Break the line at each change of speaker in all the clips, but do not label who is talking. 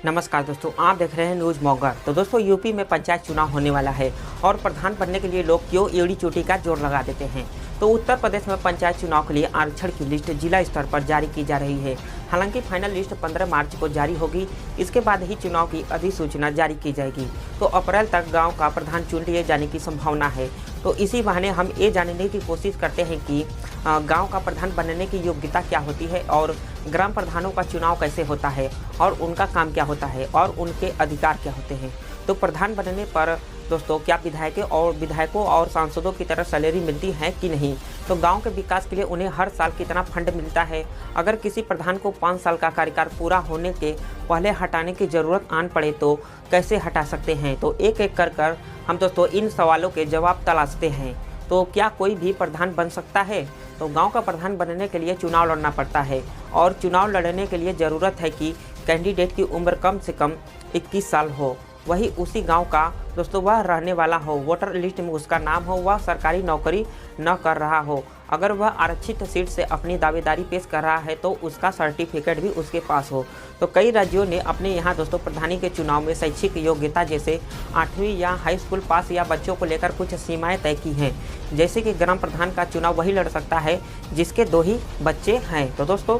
नमस्कार दोस्तों, आप देख रहे हैं न्यूज मॉगर। तो दोस्तों, यूपी में पंचायत चुनाव होने वाला है और प्रधान बनने के लिए लोग क्यों एड़ी चोटी का जोर लगा देते हैं। तो उत्तर प्रदेश में पंचायत चुनाव के लिए आरक्षण की लिस्ट जिला स्तर पर जारी की जा रही है। हालांकि फाइनल लिस्ट 15 मार्च को जारी होगी। इसके बाद ही चुनाव की अधिसूचना जारी की जाएगी। तो अप्रैल तक गाँव का प्रधान चुन लिए जाने की संभावना है। तो इसी बहाने हम ये जानने की कोशिश करते हैं कि गांव का प्रधान बनने की योग्यता क्या होती है और ग्राम प्रधानों का चुनाव कैसे होता है और उनका काम क्या होता है और उनके अधिकार क्या होते हैं। तो प्रधान बनने पर दोस्तों क्या विधायकों और सांसदों की तरह सैलरी मिलती है कि नहीं। तो गांव के विकास के लिए उन्हें हर साल कितना फंड मिलता है। अगर किसी प्रधान को 5 साल का कार्यकाल पूरा होने के पहले हटाने की ज़रूरत आन पड़े तो कैसे हटा सकते हैं। तो एक एक कर हम दोस्तों इन सवालों के जवाब तलाशते हैं। तो क्या कोई भी प्रधान बन सकता है। तो गांव का प्रधान बनने के लिए चुनाव लड़ना पड़ता है और चुनाव लड़ने के लिए ज़रूरत है कि कैंडिडेट की उम्र कम से कम 21 साल हो, वही उसी गांव का दोस्तों वह रहने वाला हो, वोटर लिस्ट में उसका नाम हो, वह सरकारी नौकरी न कर रहा हो। अगर वह आरक्षित सीट से अपनी दावेदारी पेश कर रहा है तो उसका सर्टिफिकेट भी उसके पास हो। तो कई राज्यों ने अपने यहाँ दोस्तों प्रधानी के चुनाव में शैक्षिक योग्यता जैसे 8वीं या हाई स्कूल पास या बच्चों को लेकर कुछ सीमाएं तय की हैं। जैसे कि ग्राम प्रधान का चुनाव वही लड़ सकता है जिसके 2 ही बच्चे हैं। तो दोस्तों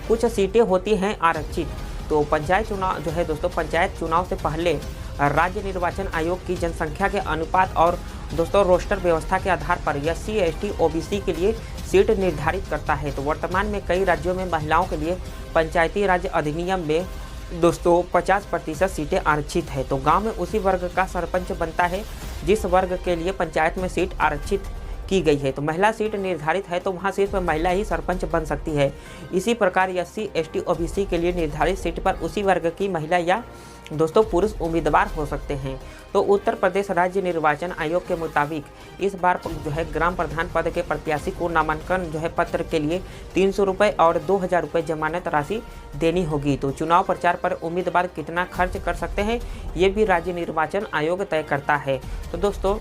कुछ सीटें होती हैं आरक्षित। तो पंचायत चुनाव जो है दोस्तों, पंचायत चुनाव से पहले राज्य निर्वाचन आयोग की जनसंख्या के अनुपात और दोस्तों रोस्टर व्यवस्था के आधार पर SC ST OBC के लिए सीट निर्धारित करता है। तो वर्तमान में कई राज्यों में महिलाओं के लिए पंचायती राज अधिनियम में दोस्तों 50% सीटें आरक्षित है। तो गांव में उसी वर्ग का सरपंच बनता है जिस वर्ग के लिए पंचायत में सीट आरक्षित की गई है। तो महिला सीट निर्धारित है तो वहाँ सिर्फ महिला ही सरपंच बन सकती है। इसी प्रकार SC ST OBC के लिए निर्धारित सीट पर उसी वर्ग की महिला या दोस्तों पुरुष उम्मीदवार हो सकते हैं। तो उत्तर प्रदेश राज्य निर्वाचन आयोग के मुताबिक इस बार जो है ग्राम प्रधान पद के प्रत्याशी को नामांकन जो है पत्र के लिए 300 रुपये और 2000 रुपये जमानत राशि देनी होगी। तो चुनाव प्रचार पर उम्मीदवार कितना खर्च कर सकते हैं ये भी राज्य निर्वाचन आयोग तय करता है। तो दोस्तों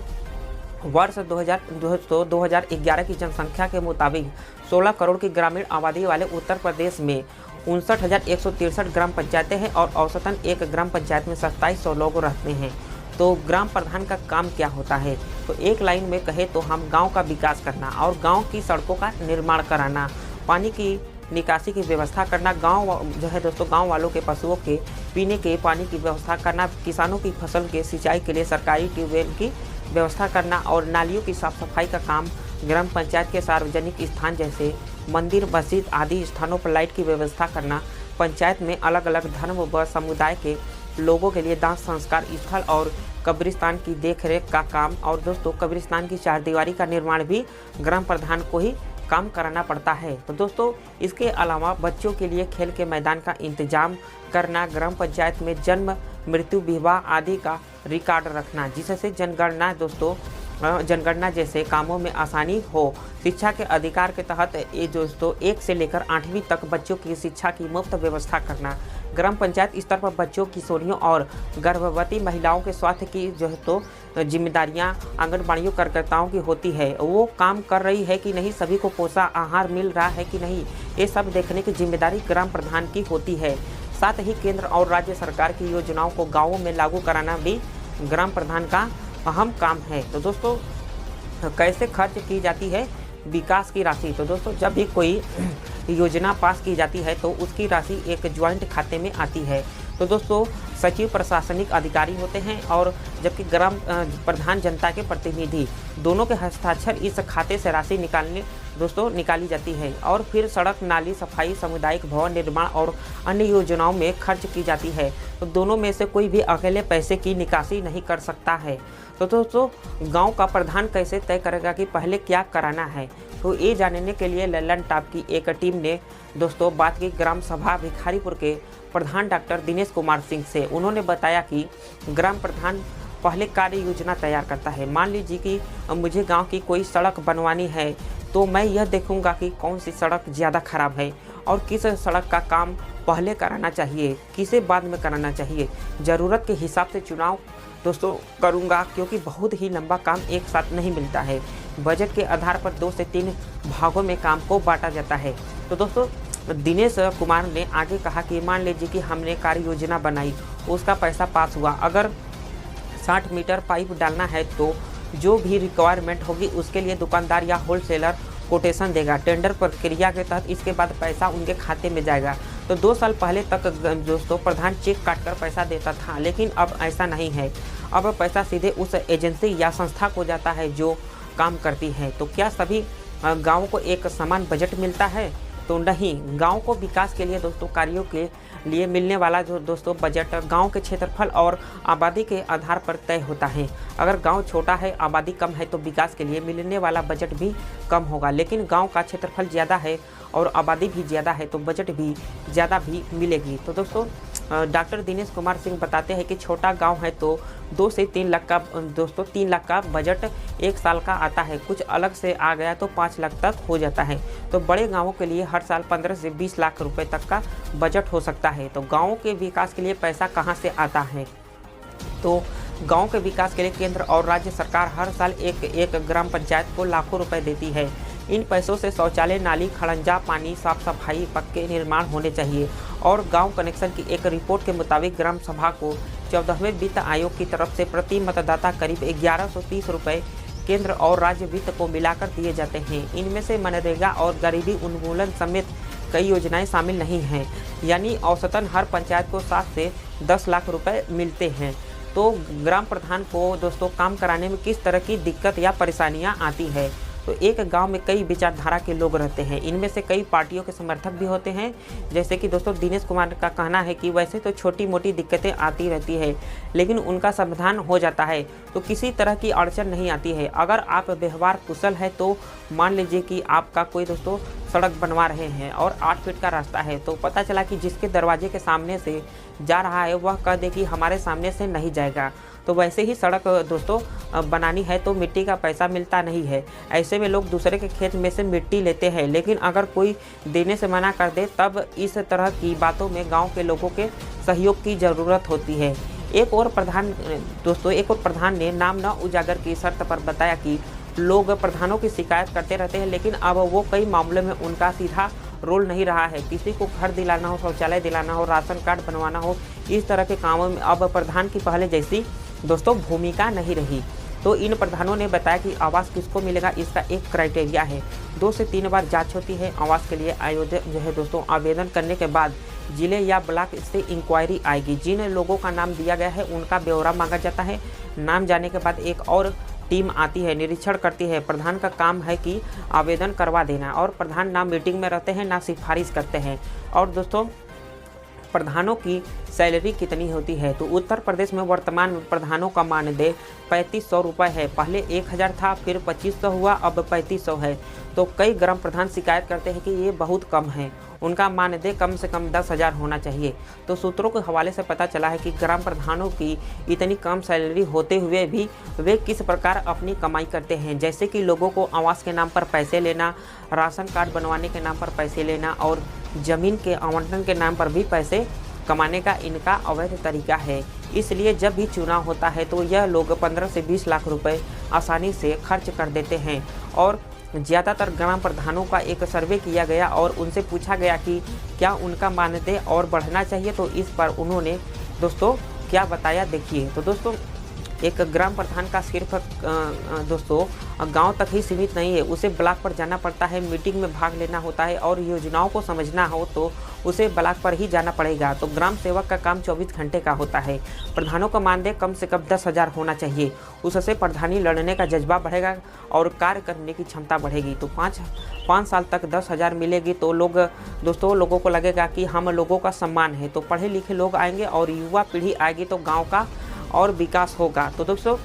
वर्ष 2011 की जनसंख्या के मुताबिक 16 करोड़ की ग्रामीण आबादी वाले उत्तर प्रदेश में 59,163 ग्राम पंचायतें हैं और औसतन एक ग्राम पंचायत में 2700 लोग रहते हैं। तो ग्राम प्रधान का काम क्या होता है। तो एक लाइन में कहे तो हम गांव का विकास करना और गांव की सड़कों का निर्माण कराना, पानी की निकासी की व्यवस्था करना, गांव जो है दोस्तों गांव वालों के पशुओं के पीने के पानी की व्यवस्था करना, किसानों की फसल के सिंचाई के लिए सरकारी ट्यूबवेल की व्यवस्था करना और नालियों की साफ सफाई का काम ग्राम पंचायत के सार्वजनिक स्थान जैसे मंदिर मस्जिद आदि स्थानों पर लाइट की व्यवस्था करना, पंचायत में अलग अलग धर्म व समुदाय के लोगों के लिए दाह संस्कार स्थल और कब्रिस्तान की देखरेख का काम और दोस्तों कब्रिस्तान की चारदीवारी का निर्माण भी ग्राम प्रधान को ही काम कराना पड़ता है। तो दोस्तों इसके अलावा बच्चों के लिए खेल के मैदान का इंतजाम करना, ग्राम पंचायत में जन्म मृत्यु विवाह आदि का रिकॉर्ड रखना जिससे जनगणना जैसे कामों में आसानी हो। शिक्षा के अधिकार के तहत ये दोस्तों 1 से लेकर 8वीं तक बच्चों की शिक्षा की मुफ्त व्यवस्था करना, ग्राम पंचायत स्तर पर बच्चों किशोरियों और गर्भवती महिलाओं के स्वास्थ्य की जो है तो जिम्मेदारियां आंगनबाड़ियों कार्यकर्ताओं की होती है। वो काम कर रही है कि नहीं, सभी को पोषण आहार मिल रहा है कि नहीं, ये सब देखने की जिम्मेदारी ग्राम प्रधान की होती है। साथ ही केंद्र और राज्य सरकार की योजनाओं को गाँवों में लागू कराना भी ग्राम प्रधान का अहम काम है। तो दोस्तों कैसे खर्च की जाती है विकास की राशि। तो दोस्तों जब भी कोई योजना पास की जाती है तो उसकी राशि एक ज्वाइंट खाते में आती है। तो दोस्तों सचिव प्रशासनिक अधिकारी होते हैं और जबकि ग्राम प्रधान जनता के प्रतिनिधि, दोनों के हस्ताक्षर इस खाते से राशि निकाली जाती है और फिर सड़क नाली सफाई सामुदायिक भवन निर्माण और अन्य योजनाओं में खर्च की जाती है। तो दोनों में से कोई भी अकेले पैसे की निकासी नहीं कर सकता है। तो दोस्तों गांव का प्रधान कैसे तय करेगा कि पहले क्या कराना है। तो ये जानने के लिए लल्लन टॉप की एक टीम ने दोस्तों बात की ग्राम सभा भिखारीपुर के प्रधान डॉक्टर दिनेश कुमार सिंह से। उन्होंने बताया कि ग्राम प्रधान पहले कार्य योजना तैयार करता है। मान लीजिए कि मुझे गांव की कोई सड़क बनवानी है तो मैं यह देखूंगा कि कौन सी सड़क ज़्यादा खराब है और किस सड़क का काम पहले कराना चाहिए, किसे बाद में कराना चाहिए। ज़रूरत के हिसाब से चुनाव दोस्तों करूंगा क्योंकि बहुत ही लंबा काम एक साथ नहीं मिलता है। बजट के आधार पर 2 से 3 भागों में काम को बांटा जाता है। तो दोस्तों दिनेश कुमार ने आगे कहा कि मान लीजिए कि हमने कार्य योजना बनाई, उसका पैसा पास हुआ, अगर 60 मीटर पाइप डालना है तो जो भी रिक्वायरमेंट होगी उसके लिए दुकानदार या होलसेलर कोटेशन देगा। टेंडर प्रक्रिया के तहत इसके बाद पैसा उनके खाते में जाएगा। तो 2 साल पहले तक दोस्तों प्रधान चेक काटकर पैसा देता था, लेकिन अब ऐसा नहीं है। अब पैसा सीधे उस एजेंसी या संस्था को जाता है जो काम करती है। तो क्या सभी गाँव को एक समान बजट मिलता है? तो नहीं। गांव को विकास के लिए दोस्तों कार्यों के लिए मिलने वाला जो दोस्तों बजट गांव के क्षेत्रफल और आबादी के आधार पर तय होता है। अगर गांव छोटा है, आबादी कम है तो विकास के लिए मिलने वाला बजट भी कम होगा। लेकिन गांव का क्षेत्रफल ज़्यादा है और आबादी भी ज़्यादा है तो बजट भी ज़्यादा भी मिलेगी। तो दोस्तों डॉक्टर दिनेश कुमार सिंह बताते हैं कि छोटा गांव है तो 2 से 3 लाख का दोस्तों 3 लाख का बजट 1 साल का आता है। कुछ अलग से आ गया तो 5 लाख तक हो जाता है। तो बड़े गांवों के लिए हर साल 15 से 20 लाख रुपए तक का बजट हो सकता है। तो गाँवों के विकास के लिए पैसा कहाँ से आता है? तो गांव के विकास के लिए केंद्र और राज्य सरकार हर साल एक ग्राम पंचायत को लाखों रुपए देती है। इन पैसों से शौचालय, नाली, खड़ंजा, पानी, साफ सफाई, पक्के निर्माण होने चाहिए। और गांव कनेक्शन की एक रिपोर्ट के मुताबिक ग्राम सभा को 14वें वित्त आयोग की तरफ से प्रति मतदाता करीब 1130 रुपये केंद्र और राज्य वित्त को मिलाकर दिए जाते हैं। इनमें से मनरेगा और गरीबी उन्मूलन समेत कई योजनाएं शामिल नहीं हैं। यानी औसतन हर पंचायत को 7 से 10 लाख रुपए मिलते हैं। तो ग्राम प्रधान को दोस्तों काम कराने में किस तरह की दिक्कत या परेशानियां आती है? तो एक गांव में कई विचारधारा के लोग रहते हैं। इनमें से कई पार्टियों के समर्थक भी होते हैं। जैसे कि दोस्तों दिनेश कुमार का कहना है कि वैसे तो छोटी मोटी दिक्कतें आती रहती है, लेकिन उनका समाधान हो जाता है, तो किसी तरह की अड़चन नहीं आती है। अगर आप व्यवहार कुशल है तो मान लीजिए कि आपका कोई दोस्तों सड़क बनवा रहे हैं और 8 फीट का रास्ता है, तो पता चला कि जिसके दरवाजे के सामने से जा रहा है वह कह दे कि हमारे सामने से नहीं जाएगा। तो वैसे ही सड़क दोस्तों बनानी है तो मिट्टी का पैसा मिलता नहीं है। ऐसे में लोग दूसरे के खेत में से मिट्टी लेते हैं, लेकिन अगर कोई देने से मना कर दे तब इस तरह की बातों में गांव के लोगों के सहयोग की ज़रूरत होती है। एक और प्रधान ने नाम न उजागर की शर्त पर बताया कि लोग प्रधानों की शिकायत करते रहते हैं, लेकिन अब वो कई मामलों में उनका सीधा रोल नहीं रहा है। किसी को घर दिलाना हो, शौचालय दिलाना हो, राशन कार्ड बनवाना हो, इस तरह के कामों में अब प्रधान की पहले जैसी दोस्तों भूमिका नहीं रही। तो इन प्रधानों ने बताया कि आवास किसको मिलेगा इसका एक क्राइटेरिया है। 2 से 3 बार जांच होती है। आवास के लिए आयोजन जो है दोस्तों आवेदन करने के बाद जिले या ब्लॉक से इंक्वायरी आएगी। जिन लोगों का नाम दिया गया है उनका ब्यौरा मांगा जाता है। नाम जाने के बाद एक और टीम आती है, निरीक्षण करती है। प्रधान का काम है कि आवेदन करवा देना, और प्रधान ना मीटिंग में रहते हैं ना सिफारिश करते हैं। और दोस्तों प्रधानों की सैलरी कितनी होती है? तो उत्तर प्रदेश में वर्तमान में प्रधानों का मानदेय 3500 रुपये है। पहले 1000 था, फिर 2500 हुआ, अब 3500 है। तो कई ग्राम प्रधान शिकायत करते हैं कि ये बहुत कम है, उनका मानदेय कम से कम 10,000 होना चाहिए। तो सूत्रों के हवाले से पता चला है कि ग्राम प्रधानों की इतनी कम सैलरी होते हुए भी वे किस प्रकार अपनी कमाई करते हैं। जैसे कि लोगों को आवास के नाम पर पैसे लेना, राशन कार्ड बनवाने के नाम पर पैसे लेना और ज़मीन के आवंटन के नाम पर भी पैसे कमाने का इनका अवैध तरीका है। इसलिए जब भी चुनाव होता है तो यह लोग 15 से 20 लाख रुपए आसानी से खर्च कर देते हैं। और ज़्यादातर ग्राम प्रधानों का एक सर्वे किया गया और उनसे पूछा गया कि क्या उनका मानदेय और बढ़ना चाहिए, तो इस पर उन्होंने दोस्तों क्या बताया देखिए। तो दोस्तों एक ग्राम प्रधान का सिर्फ दोस्तों गांव तक ही सीमित नहीं है, उसे ब्लॉक पर जाना पड़ता है, मीटिंग में भाग लेना होता है और योजनाओं को समझना हो तो उसे ब्लॉक पर ही जाना पड़ेगा। तो ग्राम सेवक का काम 24 घंटे का होता है। प्रधानों का मानदेय कम से कम 10,000 होना चाहिए, उससे प्रधानी लड़ने का जज्बा बढ़ेगा और कार्य करने की क्षमता बढ़ेगी। तो 5 साल तक 10,000 मिलेगी तो लोगों को लगेगा कि हम लोगों का सम्मान है। तो पढ़े लिखे लोग आएंगे और युवा पीढ़ी आएगी तो गाँव का और विकास होगा। तो दोस्तों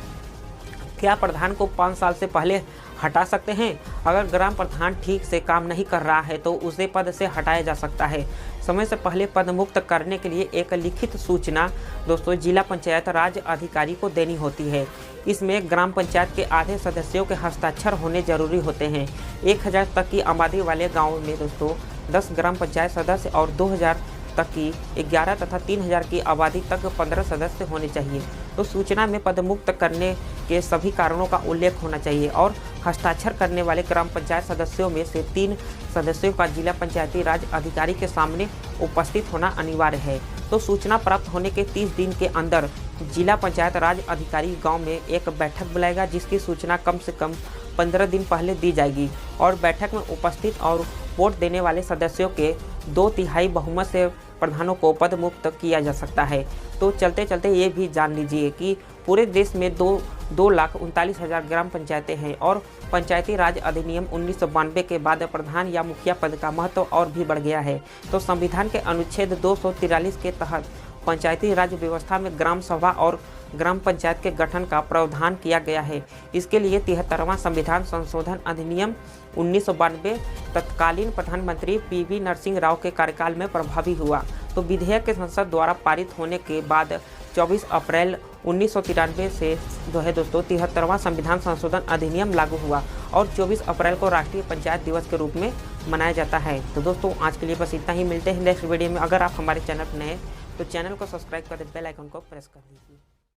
क्या प्रधान को 5 साल से पहले हटा सकते हैं? अगर ग्राम प्रधान ठीक से काम नहीं कर रहा है तो उसे पद से हटाया जा सकता है। समय से पहले पद मुक्त करने के लिए एक लिखित सूचना दोस्तों जिला पंचायत राज अधिकारी को देनी होती है। इसमें ग्राम पंचायत के आधे सदस्यों के हस्ताक्षर होने जरूरी होते हैं। 1000 तक की आबादी वाले गाँव में दोस्तों 10 ग्राम पंचायत सदस्य और 2000 तक की 11 तथा 3000 की आबादी तक 15 सदस्य होने चाहिए। तो सूचना में पदमुक्त करने के सभी कारणों का उल्लेख होना चाहिए और हस्ताक्षर करने वाले ग्राम पंचायत सदस्यों में से 3 सदस्यों का जिला पंचायती राज अधिकारी के सामने उपस्थित होना अनिवार्य है। तो सूचना प्राप्त होने के 30 दिन के अंदर जिला पंचायत राज अधिकारी गांव में एक बैठक बुलाएगा, जिसकी सूचना कम से कम 15 दिन पहले दी जाएगी और बैठक में उपस्थित और वोट देने वाले सदस्यों के 2/3 बहुमत से प्रधानों को पद मुक्त किया जा सकता है। तो चलते चलते ये भी जान लीजिए कि पूरे देश में 2,39,000 ग्राम पंचायतें हैं और पंचायती राज अधिनियम 1992 के बाद प्रधान या मुखिया पद का महत्व और भी बढ़ गया है। तो संविधान के अनुच्छेद 243 के तहत पंचायती राज व्यवस्था में ग्राम सभा और ग्राम पंचायत के गठन का प्रावधान किया गया है। इसके लिए 73वां संविधान संशोधन अधिनियम 1992 तत्कालीन प्रधानमंत्री PV नरसिंह राव के कार्यकाल में प्रभावी हुआ। तो विधेयक के संसद द्वारा पारित होने के बाद 24 अप्रैल 1993 से जो है दोस्तों 73वां संविधान संशोधन अधिनियम लागू हुआ और 24 अप्रैल को राष्ट्रीय पंचायत दिवस के रूप में मनाया जाता है। तो दोस्तों आज के लिए बस इतना ही, मिलते हैं नेक्स्ट वीडियो में। अगर आप हमारे चैनल पर नए हैं तो चैनल को सब्सक्राइब कर बेल आइकन को प्रेस कर दीजिए।